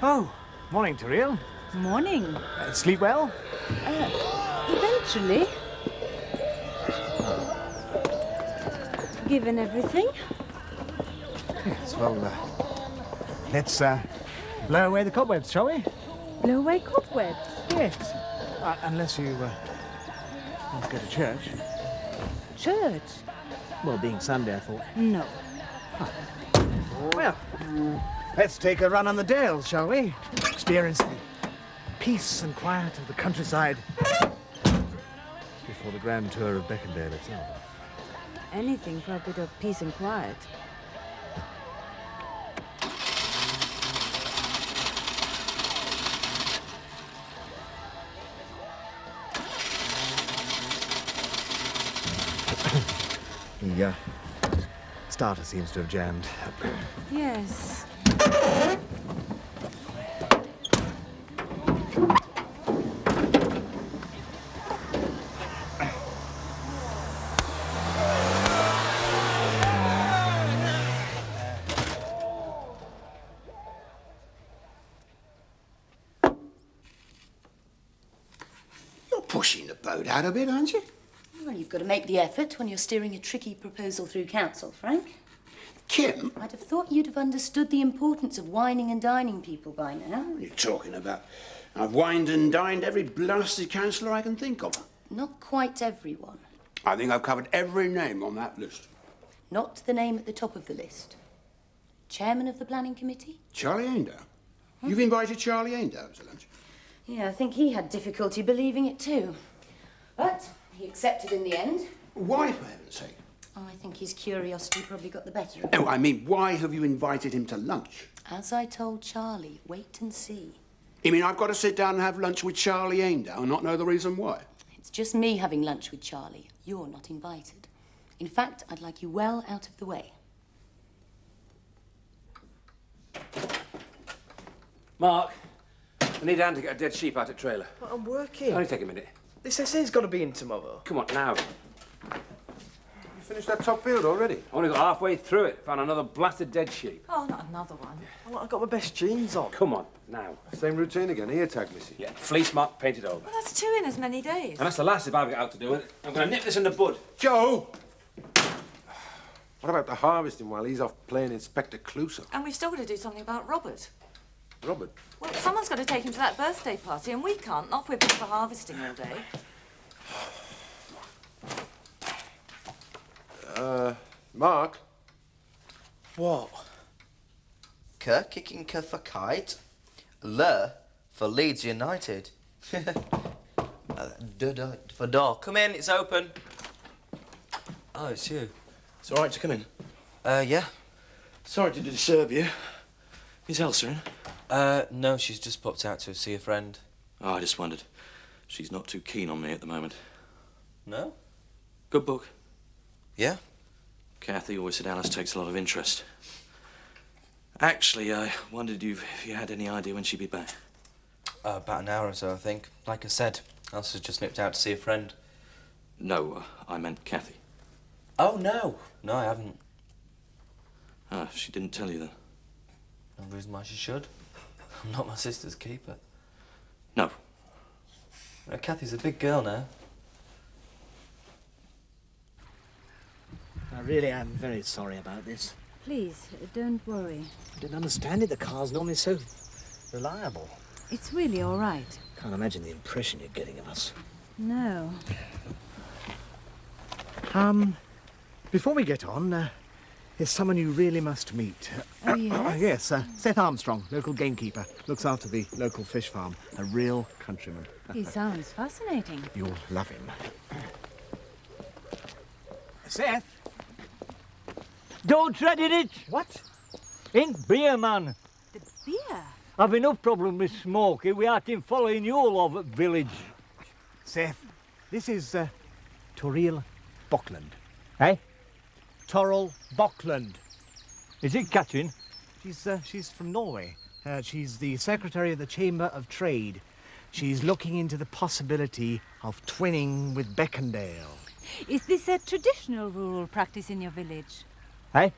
Oh, morning, Toriel. Morning. Sleep well? Eventually. Given everything. Yes, well, let's blow away the cobwebs, shall we? Blow away cobwebs? Yes. Unless you want to go to church. Church? Well, being Sunday, I thought. No. Well, let's take a run on the Dales, shall we? Experience the peace and quiet of the countryside before the grand tour of Beckendale itself. Anything for a bit of peace and quiet. The starter seems to have jammed. Yes. You're pushing the boat out a bit, aren't you? Well, you've got to make the effort when you're steering a tricky proposal through council, Frank. Kim? I'd have thought you'd have understood the importance of wining and dining people by now. What are you talking about? I've wined and dined every blasted councillor I can think of. Not quite everyone. I think I've covered every name on that list. Not the name at the top of the list. Chairman of the planning committee? Charlie Aindow? You've invited Charlie Aindow to lunch? Yeah, I think he had difficulty believing it too. But he accepted in the end. Why, for heaven's sake? Oh, I think his curiosity probably got the better of him. No, I mean, why have you invited him to lunch? As I told Charlie, wait and see. You mean I've got to sit down and have lunch with Charlie Aindow and not know the reason why? It's just me having lunch with Charlie. You're not invited. In fact, I'd like you well out of the way. Mark, I need Anne to get a dead sheep out of trailer. But I'm working. Only take a minute. This essay's got to be in tomorrow. Come on, now. You finished that top field already? I only got halfway through it. Found another blasted dead sheep. Oh, not another one. Well, I got my best jeans on. Come on, now. Same routine again, ear tag missing. Yeah, fleece mark painted over. Well, that's 2 in as many days. And that's the last if I've got out to do it. I'm going to nip this in the bud. Joe! What about the harvesting while he's off playing Inspector Clouseau? And we've still got to do something about Robert. Robert? Well, someone's got to take him to that birthday party, and we can't. Not if we're busy for harvesting all day. Mark? What? K kicking K for kite. L for Leeds United. D for door. Come in, it's open. Oh, it's you. It's all right to come in? Yeah. Sorry to disturb you. Is Elsa in? No, she's just popped out to see a friend. Oh, I just wondered. She's not too keen on me at the moment. No? Good book. Yeah? Kathy always said Alice takes a lot of interest. Actually, I wondered if you had any idea when she'd be back. About an hour or so, I think. Like I said, Elsa's just nipped out to see a friend. No, I meant Kathy. Oh, no. No, I haven't. Ah, she didn't tell you then? No reason why she should. I'm not my sister's keeper. No. Kathy's a big girl now. I really am very sorry about this. Please, don't worry. I didn't understand it. The car's normally so reliable. It's really all right. Can't imagine the impression you're getting of us. No. Before we get on, there's someone you really must meet. Oh, yes? Yes, Seth Armstrong, local gamekeeper. Looks after the local fish farm. A real countryman. He sounds fascinating. You'll love him. Seth? Don't tread in it! What? Ain't beer, man. The beer? I've enough problem with Smokey without him following you all over the village. Seth, this is Toriel Bockland. Eh? Toril Bockland. Is it catching? She's from Norway. She's the secretary of the Chamber of Trade. She's looking into the possibility of twinning with Beckendale. Is this a traditional rural practice in your village? Eh?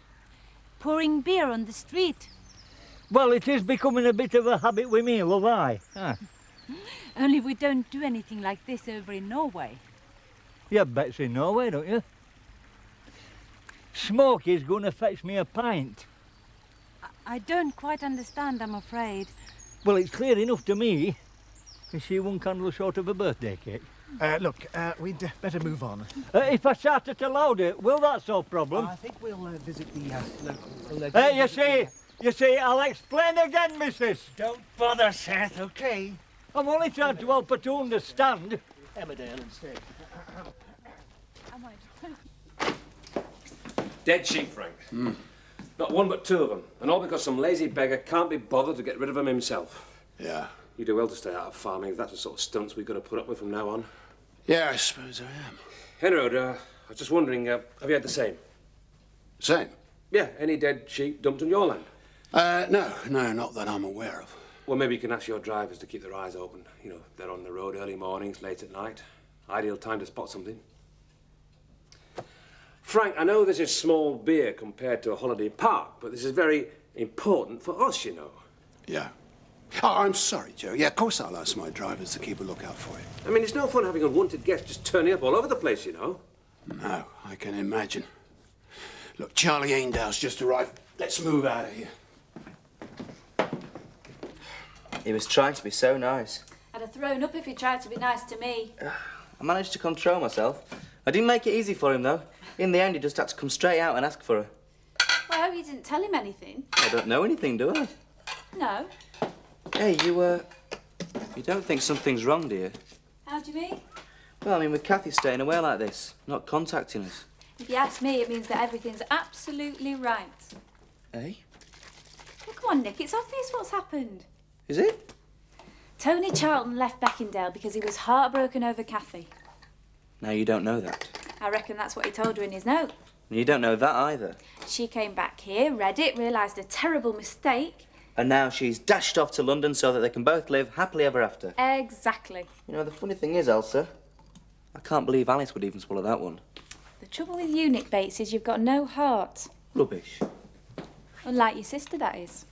Pouring beer on the street? Well, it is becoming a bit of a habit with me, love I. Only we don't do anything like this over in Norway. You have bets in Norway, don't you? Smokey's going to fetch me a pint. I don't quite understand, I'm afraid. Well, it's clear enough to me. Is she one candle short of a birthday cake? Look, we'd better move on. If I shout it louder, will that solve problem? I think we'll visit the local... Hey, you see, I'll explain again, missus. Don't bother, Seth, OK? I'm only trying to help her to understand. Emmerdale instead. Dead sheep, Frank. Not one but two of them. And all because some lazy beggar can't be bothered to get rid of them himself. Yeah. You do well to stay out of farming if that's the sort of stunts we've got to put up with from now on. Yeah, I suppose I am. Henrod, I was just wondering, have you had the same? Same? Yeah, any dead sheep dumped on your land? No, not that I'm aware of. Well, maybe you can ask your drivers to keep their eyes open. You know, they're on the road early mornings, late at night. Ideal time to spot something. Frank, I know this is small beer compared to a holiday park, but this is very important for us, you know. Yeah. Oh, I'm sorry, Joe. Yeah, of course I'll ask my drivers to keep a lookout for you. I mean, it's no fun having unwanted guests just turning up all over the place, you know. No, I can imagine. Look, Charlie Aindale's just arrived. Let's move out of here. He was trying to be so nice. I'd have thrown up if he tried to be nice to me. I managed to control myself. I didn't make it easy for him, though. In the end, he just had to come straight out and ask for her. Well, I hope you didn't tell him anything. I don't know anything, do I? No. Hey, you don't think something's wrong, do you? How do you mean? Well, I mean, with Kathy staying away like this, not contacting us. If you ask me, it means that everything's absolutely right. Hey? Well, come on, Nick, it's obvious what's happened. Is it? Tony Charlton left Beckendale because he was heartbroken over Kathy. Now, you don't know that. I reckon that's what he told her in his note. You don't know that either. She came back here, read it, realised a terrible mistake. And now she's dashed off to London so that they can both live happily ever after. Exactly. You know, the funny thing is, Elsa, I can't believe Alice would even swallow that one. The trouble with you, Nick Bates, is you've got no heart. Rubbish. Unlike your sister, that is.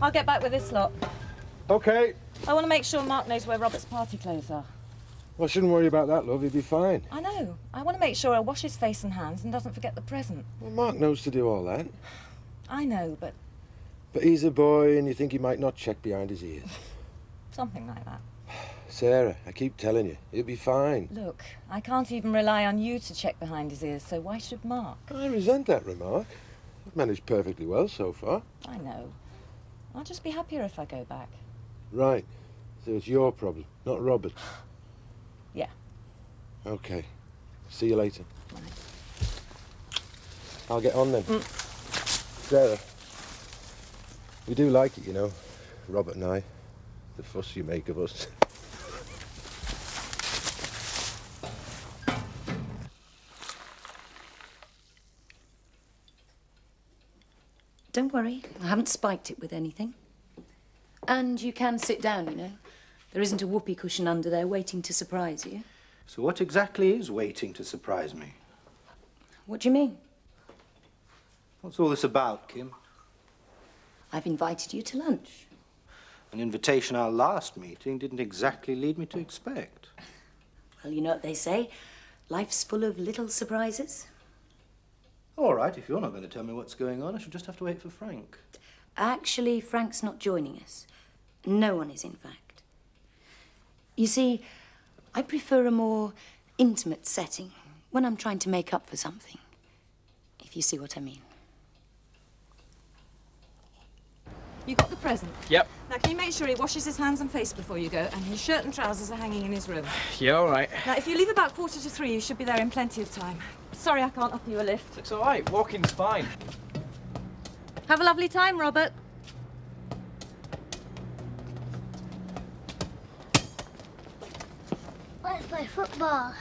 I'll get back with this lot. OK. I want to make sure Mark knows where Robert's party clothes are. Well, I shouldn't worry about that, love. He'll be fine. I know. I want to make sure I wash his face and hands and doesn't forget the present. Well, Mark knows to do all that. I know, but But he's a boy and you think he might not check behind his ears. something like that. Sarah, I keep telling you, he'll be fine. Look, I can't even rely on you to check behind his ears, so why should Mark? I resent that remark. I've managed perfectly well so far. I know. I'll just be happier if I go back. Right. So it's your problem, not Robert's. Yeah. OK. See you later. I'll get on then. Sarah, we do like it, you know, Robert and I. The fuss you make of us. Don't worry, I haven't spiked it with anything. And you can sit down, you know. There isn't a whoopee cushion under there waiting to surprise you. So what exactly is waiting to surprise me? What do you mean? What's all this about, Kim? I've invited you to lunch. An invitation our last meeting didn't exactly lead me to expect. Well, you know what they say. Life's full of little surprises. All right, if you're not going to tell me what's going on, I shall just have to wait for Frank. Actually, Frank's not joining us. No one is, in fact. You see, I prefer a more intimate setting when I'm trying to make up for something, if you see what I mean. You got the present? Yep. Now, can you make sure he washes his hands and face before you go, and his shirt and trousers are hanging in his room? Yeah, all right. Now, if you leave about 2:45, you should be there in plenty of time. Sorry I can't offer you a lift. It's all right. Walking's fine. Have a lovely time, Robert. Let's play football.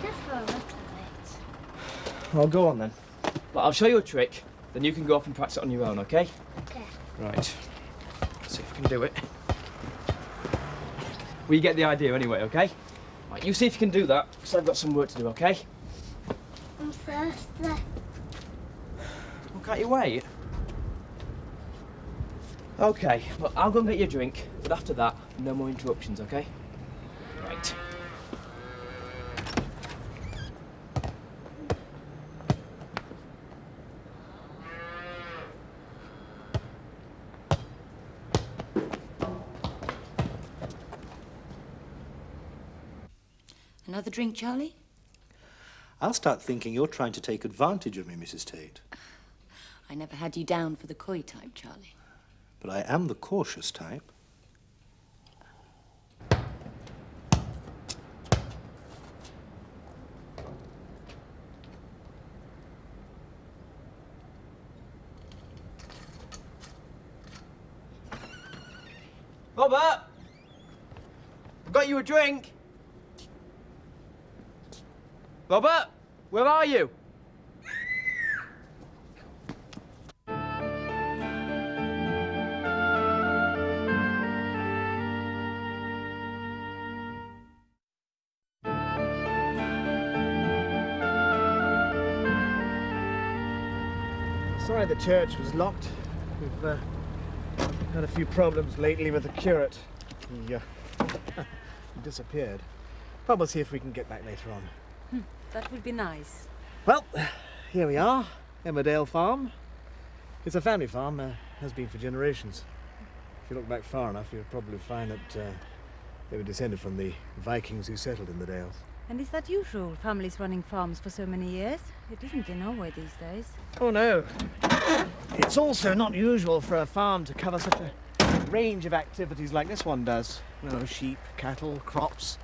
Just for a little bit. Well, go on then. But I'll show you a trick, then you can go off and practice it on your own, OK? Okay. Right. Let's see if I can do it. Well, you get the idea anyway, OK? Right, you see if you can do that, because I've got some work to do, OK? I'm thirsty. Well, can't you wait? OK, well, I'll go and get you a drink, but after that, no more interruptions, OK? Right. Another drink, Charlie? I'll start thinking you're trying to take advantage of me, Mrs. Tate. I never had you down for the coy type, Charlie. But I am the cautious type. Robert! I've got you a drink. Robert, where are you? Sorry the church was locked. We've had a few problems lately with the curate. He disappeared. But we'll see if we can get back later on. That would be nice. Well, here we are, Emmerdale Farm. It's a family farm, has been for generations. If you look back far enough, you'll probably find that they were descended from the Vikings who settled in the Dales. And is that usual, families running farms for so many years? It isn't in Norway these days. Oh no. It's also not usual for a farm to cover such a range of activities like this one does. You know, sheep, cattle, crops.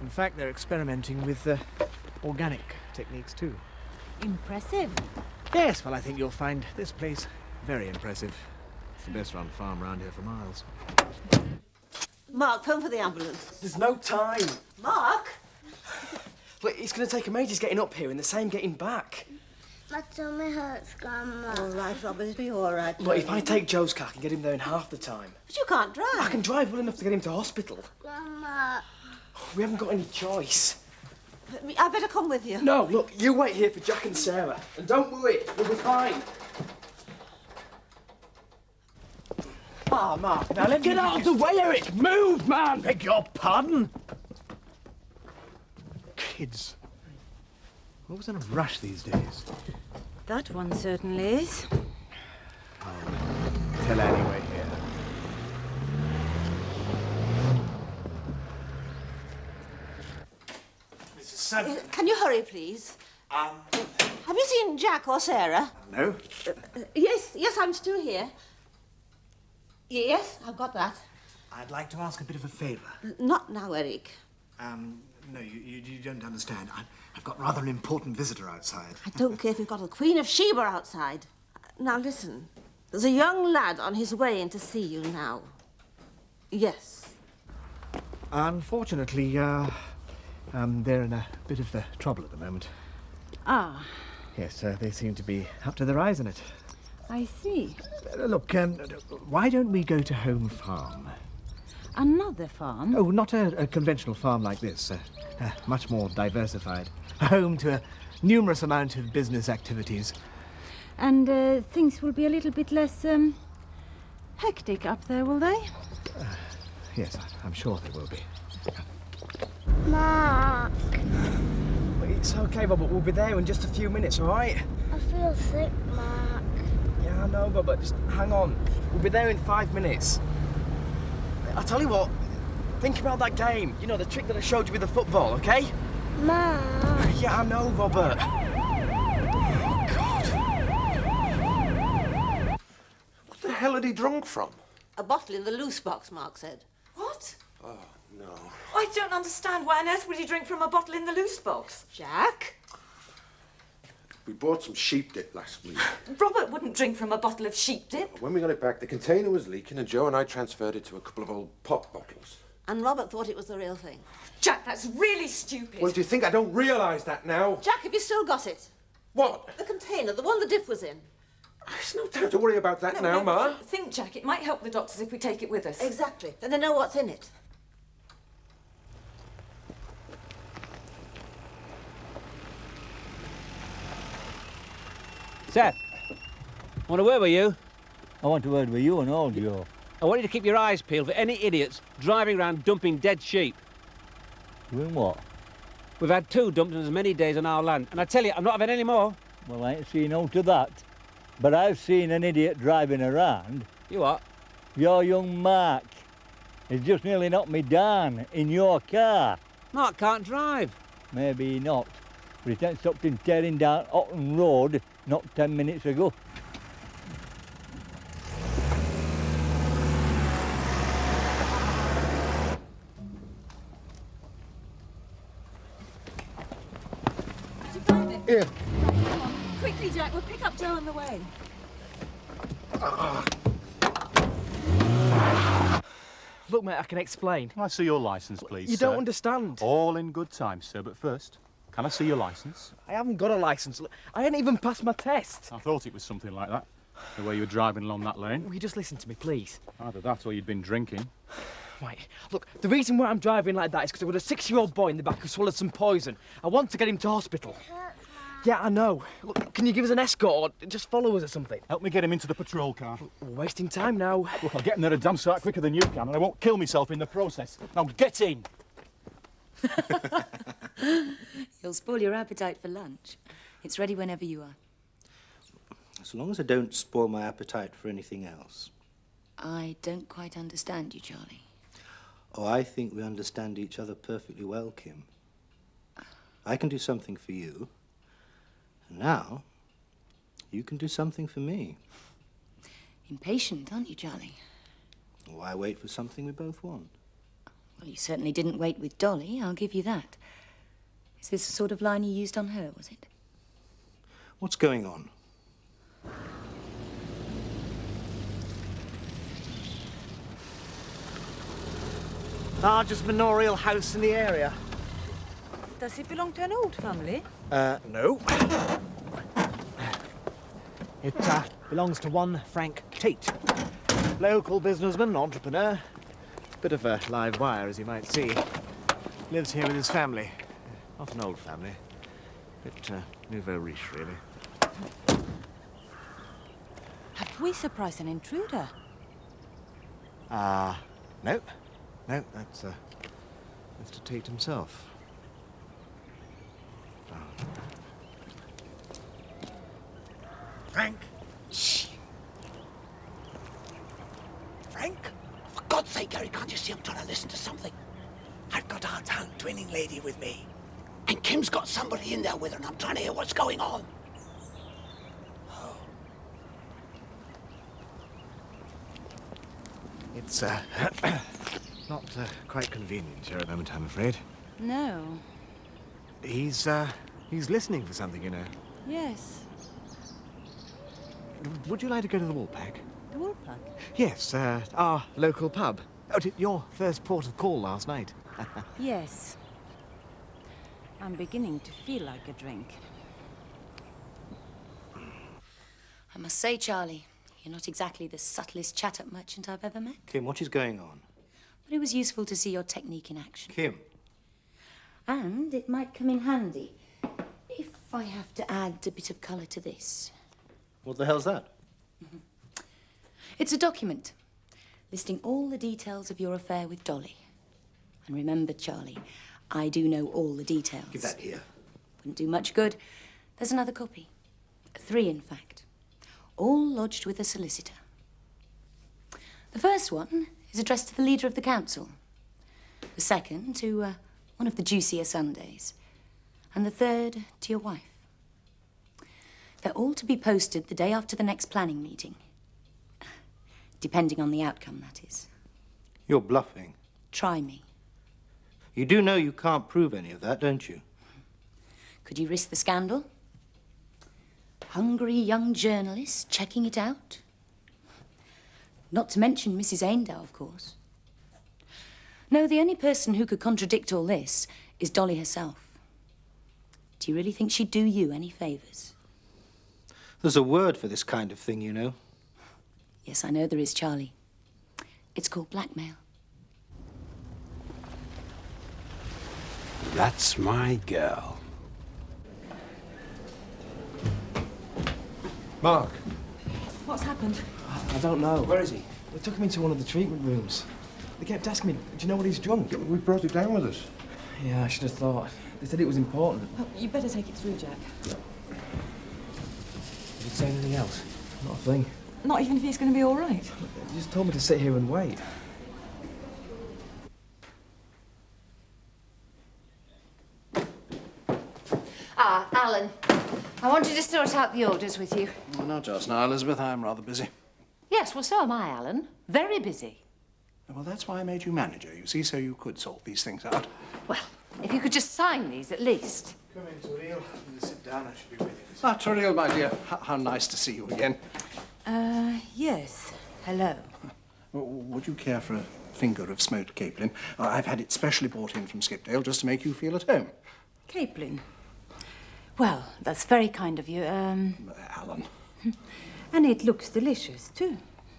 In fact, they're experimenting with organic techniques too. Impressive. Yes, well, I think you'll find this place very impressive. It's the best run farm around here for miles. Mark, phone for the ambulance. There's no time. Mark? Look, it's going to take him ages getting up here and the same getting back. My tummy hurts, Grandma. All right, Robert, it'll be all right. Look, if I take Joe's car, I can get him there in half the time. But you can't drive. I can drive well enough to get him to hospital. Grandma. We haven't got any choice. I better come with you. No, look, you wait here for Jack and Sarah. And don't worry, we'll be fine. Ah, Mark, now let me... Get out of the way, Eric! Move, man! Beg your pardon? Kids. Always in a rush these days. That one certainly is. I'll tell anyway here. Mrs. Sutton. Can you hurry, please? Have you seen Jack or Sarah? No. Yes, I'm still here. Yes, I've got that. I'd like to ask a bit of a favour. Not now, Eric. No, you don't understand. I've got rather an important visitor outside. I don't care if you've got the Queen of Sheba outside. Now, listen. There's a young lad on his way in to see you now. Yes. Unfortunately, they're in a bit of trouble at the moment. Ah, Yes, they seem to be up to their eyes in it. I see. Look, why don't we go to Home Farm? Another farm? Oh, not a conventional farm like this. Much more diversified. A home to a numerous amount of business activities. And things will be a little bit less hectic up there, will they? Yes, I'm sure they will be. Mark. It's okay, Robert. We'll be there in just a few minutes, all right? I feel sick, Mark. Yeah, I know, Robert. Just hang on. We'll be there in 5 minutes. I'll tell you what. Think about that game. You know, the trick that I showed you with the football, okay? Mark. Yeah, I know, Robert. Oh, God. What the hell had he drunk from? A bottle in the loose box, Mark said. What? Oh, no. I don't understand. Why on earth would you drink from a bottle in the loose box? Jack? We bought some sheep dip last week. Robert wouldn't drink from a bottle of sheep dip. When we got it back, the container was leaking and Joe and I transferred it to a couple of old pop bottles. And Robert thought it was the real thing. Jack, that's really stupid. Well, do you think I don't realise that now? Jack, have you still got it? What? The container, the one the dip was in. There's no time to worry about that now, Ma. Think, Jack, it might help the doctors if we take it with us. Exactly. Then they know what's in it. Seth, want a word with you? I want a word with you and all you. I want you to keep your eyes peeled for any idiots driving around dumping dead sheep. Doing what? We've had 2 dumped in as many days on our land, and I tell you, I'm not having any more. Well, I ain't seen no to that. But I've seen an idiot driving around. You what? Your young Mark. He's just nearly knocked me down in your car. Mark can't drive. Maybe not. But he ain't stopped him tearing down Otten Road not 10 minutes ago. Here. Quickly, Jack, we'll pick up Joe on the way. Look, mate, I can explain. Can I see your licence, please, You sir? don't understand. All in good time, sir, but first, can I see your licence? I haven't got a licence. Look, I ain't even passed my test. I thought it was something like that, the way you were driving along that lane. Will you just listen to me, please? Either that or you'd been drinking. Right, look, the reason why I'm driving like that is because I've got a 6-year-old boy in the back who swallowed some poison. I want to get him to hospital. Yeah, I know. Look, can you give us an escort or just follow us or something? Help me get him into the patrol car. We're wasting time now. Look, I'll get him there a damn sight quicker than you can, and I won't kill myself in the process. Now, get in! You'll spoil your appetite for lunch. It's ready whenever you are. As long as I don't spoil my appetite for anything else. I don't quite understand you, Charlie. Oh, I think we understand each other perfectly well, Kim. I can do something for you. And now, you can do something for me. Impatient, aren't you, Charlie? Why wait for something we both want? Well, you certainly didn't wait with Dolly, I'll give you that. Is this the sort of line you used on her, was it? What's going on? Largest manorial house in the area. Does it belong to an old family? No. It belongs to one Frank Tate. Local businessman, entrepreneur. Bit of a live wire, as you might see. Lives here with his family. Not an old family. Bit nouveau riche, really. Have we surprised an intruder? No. No, that's Mr. Tate himself. Frank? Shh. Frank? For God's sake, Gary, can't you see I'm trying to listen to something? I've got our town twinning lady with me. And Kim's got somebody in there with her, and I'm trying to hear what's going on. Oh. It's, not quite convenient here at the moment, I'm afraid. No. He's listening for something, you know. Yes. Would you like to go to the Woolpack? The Woolpack? Yes, our local pub. Oh, your first port of call last night. Yes. I'm beginning to feel like a drink. I must say, Charlie, you're not exactly the subtlest chat-up merchant I've ever met. Kim, what is going on? But it was useful to see your technique in action. Kim. And it might come in handy if I have to add a bit of colour to this. What the hell's that? It's a document listing all the details of your affair with Dolly. And remember, Charlie, I do know all the details. Give that here. Wouldn't do much good. There's another copy. 3, in fact. All lodged with a solicitor. The first one is addressed to the leader of the council. The second to one of the juicier Sundays. And the third to your wife. They're all to be posted the day after the next planning meeting. Depending on the outcome, that is. You're bluffing. Try me. You do know you can't prove any of that, don't you? Could you risk the scandal? Hungry young journalists checking it out? Not to mention Mrs. Emmerdale, of course. No, the only person who could contradict all this is Dolly herself. Do you really think she'd do you any favours? There's a word for this kind of thing, you know. Yes, I know there is, Charlie. It's called blackmail. That's my girl. Mark. What's happened? I don't know. Where is he? They took him into one of the treatment rooms. They kept asking me, do you know what he's drunk? We brought it down with us. Yeah, I should have thought. They said it was important. Oh, you better take it through, Jack. Did he say anything else? Not a thing. Not even if he's going to be all right. He just told me to sit here and wait. Ah, Alan. I wanted to sort out the orders with you. Well, not just now, Elizabeth. I'm rather busy. Yes, well, so am I, Alan. Very busy. Well, that's why I made you manager, you see, so you could sort these things out. Well, if you could just sign these at least. Come in, Toriel. Sit down. I should be with you. Ah, Toriel, my dear, how nice to see you again. Yes. Hello. Would you care for a finger of smoked capelin? I've had it specially brought in from Skipdale just to make you feel at home. Capelin. Well, that's very kind of you. Alan. And it looks delicious, too.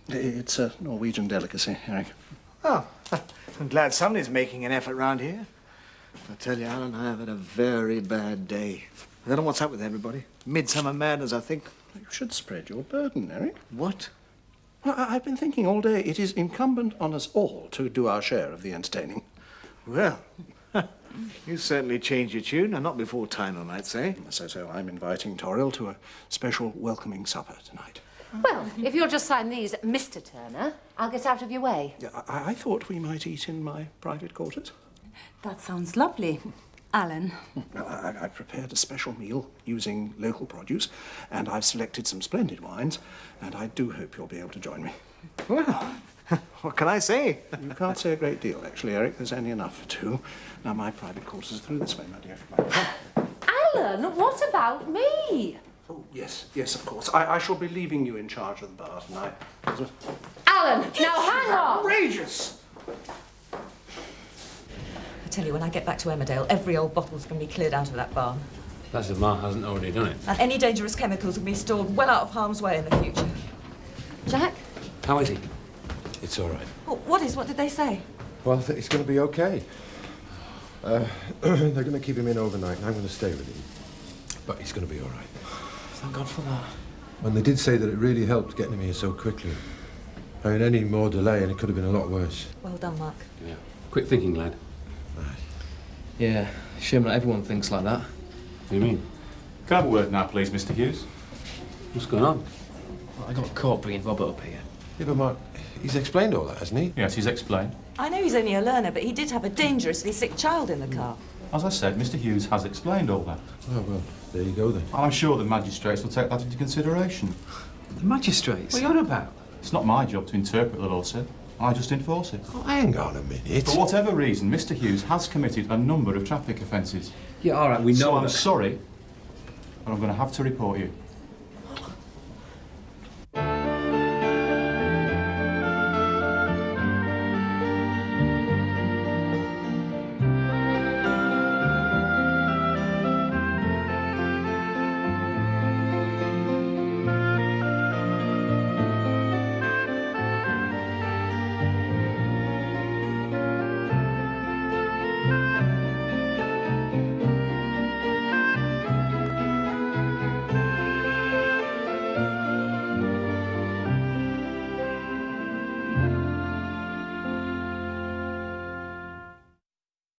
It's a Norwegian delicacy, Eric. Oh, I'm glad somebody's making an effort round here. I tell you, Alan, I have had a very bad day. I don't know what's up with everybody. Midsummer madness, I think. You should spread your burden, Eric. What? Well, I've been thinking all day it is incumbent on us all to do our share of the entertaining. Well, you certainly changed your tune, and not before time, I might say. So I'm inviting Toriel to a special welcoming supper tonight. Well, if you'll just sign these, Mr. Turner, I'll get out of your way. Yeah, I thought we might eat in my private quarters. That sounds lovely. Alan. I've prepared a special meal using local produce, and I've selected some splendid wines, and I do hope you'll be able to join me. Well, what can I say? You can't say a great deal, actually, Eric. There's only enough for two. Now, my private quarters are through this way, my dear. Alan, what about me? Oh, yes, of course. I shall be leaving you in charge of the bar tonight. Alan, now hang on! Outrageous! I tell you, when I get back to Emmerdale, every old bottle's going to be cleared out of that barn. That's if Mark hasn't already done it. And any dangerous chemicals will be stored well out of harm's way in the future. Jack? How is he? It's all right. Well, what did they say? Well, it's going to be okay. They're going to keep him in overnight, and I'm going to stay with him. But he's going to be all right. Thank God for that. And they did say that it really helped getting him here so quickly. I mean, any more delay and it could have been a lot worse. Well done, Mark. Yeah. Quick thinking, lad. Yeah, shame not everyone thinks like that. What do you mean? Can I have a word now, please, Mr. Hughes? What's going on? Well, I got caught bringing Robert up here. Yeah, but Mark, he's explained all that, hasn't he? Yes, he's explained. I know he's only a learner, but he did have a dangerously sick child in the car. As I said, Mr. Hughes has explained all that. Oh, well, there you go then. I'm sure the magistrates will take that into consideration. The magistrates? What are you on about? It's not my job to interpret the law, sir. I just enforce it. Oh, hang on a minute. For whatever reason, Mr. Hughes has committed a number of traffic offences. Yeah, all right, we know So I'm that. sorry, but I'm going to have to report you.